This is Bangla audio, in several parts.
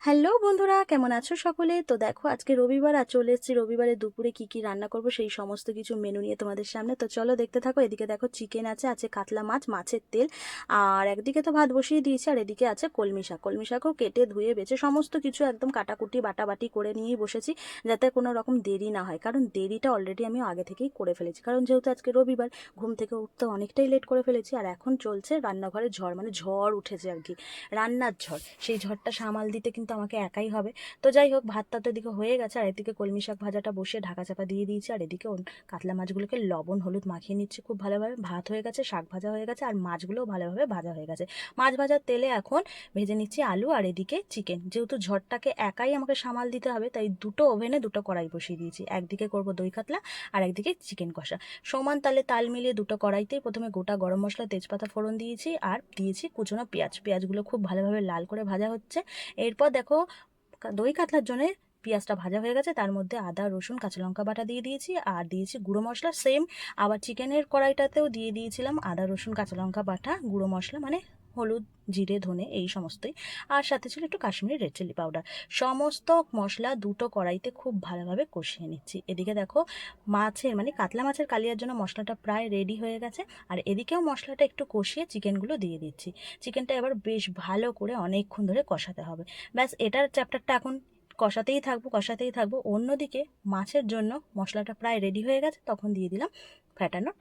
হ্যালো বন্ধুরা, কেমন আছো সকলে? তো দেখো, আজকে রবিবার আর চলে এসেছি রবিবারে দুপুরে কি কি রান্না করব সেই সমস্ত কিছু মেনু নিয়ে তোমাদের সামনে। তো চলো দেখতে থাকো। এদিকে দেখো চিকেন আছে কাতলা মাছ, মাছের তেল, আর একদিকে তো ভাত বসিয়ে দিয়েছি, আর এদিকে আছে কলমি শাকও কেটে ধুয়ে বেছে সমস্ত কিছু একদম কাটাকুটি বাটাবাটি করে নিয়েই বসেছি, যাতে কোনো রকম দেরি না হয়। কারণ দেরিটা অলরেডি আমি আগে থেকেই করে ফেলেছি, কারণ যেহেতু আজকে রবিবার ঘুম থেকে উঠতে অনেকটাই লেট করে ফেলেছি। আর এখন চলছে রান্নাঘরে ঝড়, মানে ঝড় উঠেছে আর কি, রান্নার ঝড়। সেই ঝড়টা সামাল দিতে কিন্তু আমাকে একাই হবে। তো যাই হোক, ভাতটা তো এদিকে হয়ে গেছে, আর এদিকে কলমি শাক ভাজাটা বসিয়ে ঢাকা চাপা দিয়ে দিয়েছি, আর এদিকে কাতলা মাছগুলোকে লবণ হলুদ মাখিয়ে নিচ্ছি খুব ভালোভাবে। ভাত হয়ে গেছে, শাক ভাজা হয়ে গেছে, আর মাছগুলোও ভালোভাবে ভাজা হয়ে গেছে। মাছ ভাজার তেলে এখন ভেজে নিচ্ছি আলু, আর এদিকে চিকেন। যেহেতু ঝড়টাকে একাই আমাকে সামাল দিতে হবে, তাই দুটো ওভেনে দুটো কড়াই বসিয়ে দিয়েছি। একদিকে করব দই কাতলা, আর একদিকে চিকেন কষা। সমান তালে তাল মিলিয়ে দুটো কড়াইতেই প্রথমে গোটা গরম মশলা তেজপাতা ফোড়ন দিয়েছি, আর দিয়েছি কুচনো পেঁয়াজগুলো খুব ভালোভাবে লাল করে ভাজা হচ্ছে। এরপর দেখো, দই কাতলার জন্য পেঁয়াজটা ভাজা হয়ে গেছে, তার মধ্যে আদা রসুন কাঁচা লঙ্কা বাটা দিয়ে দিয়েছি, আর দিয়েছি গুঁড়ো মশলা সেম। আবার চিকেনের কড়াইটাতেও দিয়ে দিয়েছিলাম আদা রসুন কাঁচা লঙ্কা বাটা, গুঁড়ো মশলা মানে হলুদ জিরে ধনে এই সমস্তই, আর সাথে ছিল একটু কাশ্মীরি রেড চিলি পাউডার। সমস্ত মশলা দুটো কড়াইতে খুব ভালোভাবে কষিয়ে নিচ্ছি। এদিকে দেখো, মাছের মানে কাতলা মাছের কালিয়ার জন্য মশলাটা প্রায় রেডি হয়ে গেছে, আর এদিকেও মশলাটা একটু কষিয়ে চিকেনগুলো দিয়ে দিচ্ছি। চিকেনটা এবার বেশ ভালো করে অনেকক্ষণ ধরে কষাতে হবে। ব্যাস, এটার চ্যাপ্টারটা এখন কষাতেই থাকবো। অন্যদিকে মাছের জন্য মশলাটা প্রায় রেডি হয়ে গেছে, তখন দিয়ে দিলাম ফ্যাটানো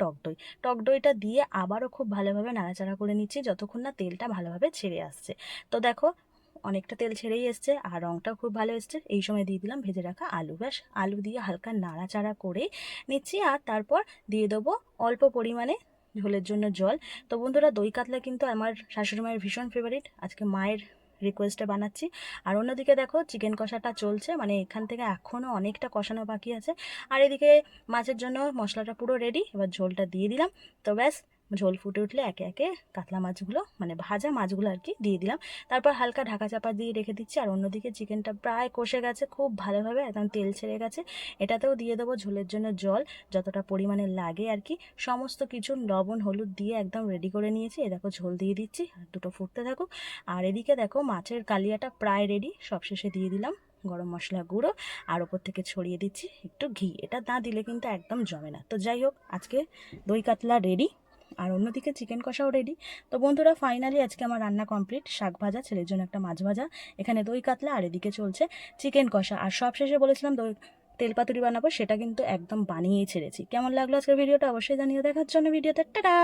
টক দইটা দিয়ে আবারও খুব ভালোভাবে নাড়াচাড়া করে নিচ্ছি যতক্ষণ না তেলটা ভালোভাবে ছেড়ে আসছে। তো দেখো, অনেকটা তেল ছেড়েই এসছে, আর রঙটাও খুব ভালো এসছে। এই সময় দিয়ে দিলাম ভেজে রাখা আলু। ব্যাস, আলু দিয়ে হালকা নাড়াচাড়া করে নিচ্ছি, আর তারপর দিয়ে দেবো অল্প পরিমাণে ঝোলের জন্য জল। তো বন্ধুরা, দই কাতলা কিন্তু আমার শাশুড়ি মায়ের ভীষণ ফেভারিট, আজকে মায়ের রিকোয়েস্টে বানাচ্ছি। আর অন্যদিকে দেখো, চিকেন কষাটা চলছে, মানে এখান থেকে এখনও অনেকটা কষানো বাকি আছে। আর এদিকে মাছের জন্য মশলাটা পুরো রেডি, এবার ঝোলটা দিয়ে দিলাম। তো ব্যাস, ঝোল ফুটে উঠলে একে একে কাতলা মাছগুলো মানে ভাজা মাছগুলো আর কি দিয়ে দিলাম। তারপর হালকা ঢাকা চাপা দিয়ে রেখে দিচ্ছি। আর অন্যদিকে চিকেনটা প্রায় কষে গেছে খুব ভালোভাবে, একদম তেল ছেড়ে গেছে। এটাতেও দিয়ে দেবো ঝোলের জন্য জল, যতটা পরিমাণে লাগে আর কি। সমস্ত কিছু লবণ হলুদ দিয়ে একদম রেডি করে নিয়েছি। এ দেখো, ঝোল দিয়ে দিচ্ছি, আর দুটো ফুটতে থাকুক। আর এদিকে দেখো, মাছের কালিয়াটা প্রায় রেডি, সবশেষে দিয়ে দিলাম গরম মশলা গুঁড়ো, আর ওপর থেকে ছড়িয়ে দিচ্ছি একটু ঘি। এটা না দিলে কিন্তু একদম জমে না। তো যাই হোক, আজকে দই কাতলা রেডি, আর অন্যদিকে চিকেন কষাও রেডি। তো বন্ধুরা, ফাইনালি আজকে আমার রান্না কমপ্লিট। শাক ভাজা, ছেলের জন্য একটা মাছ ভাজা, এখানে দই কাতলা, আর এদিকে চলছে চিকেন কষা। আর সবশেষে বলেছিলাম দই তেল পাতুরি বানাবো, সেটা কিন্তু একদম বানিয়েই ছেড়েছি। কেমন লাগলো আজকের ভিডিওটা অবশ্যই জানিয়ে। দেখার জন্য ভিডিওতে টাটা।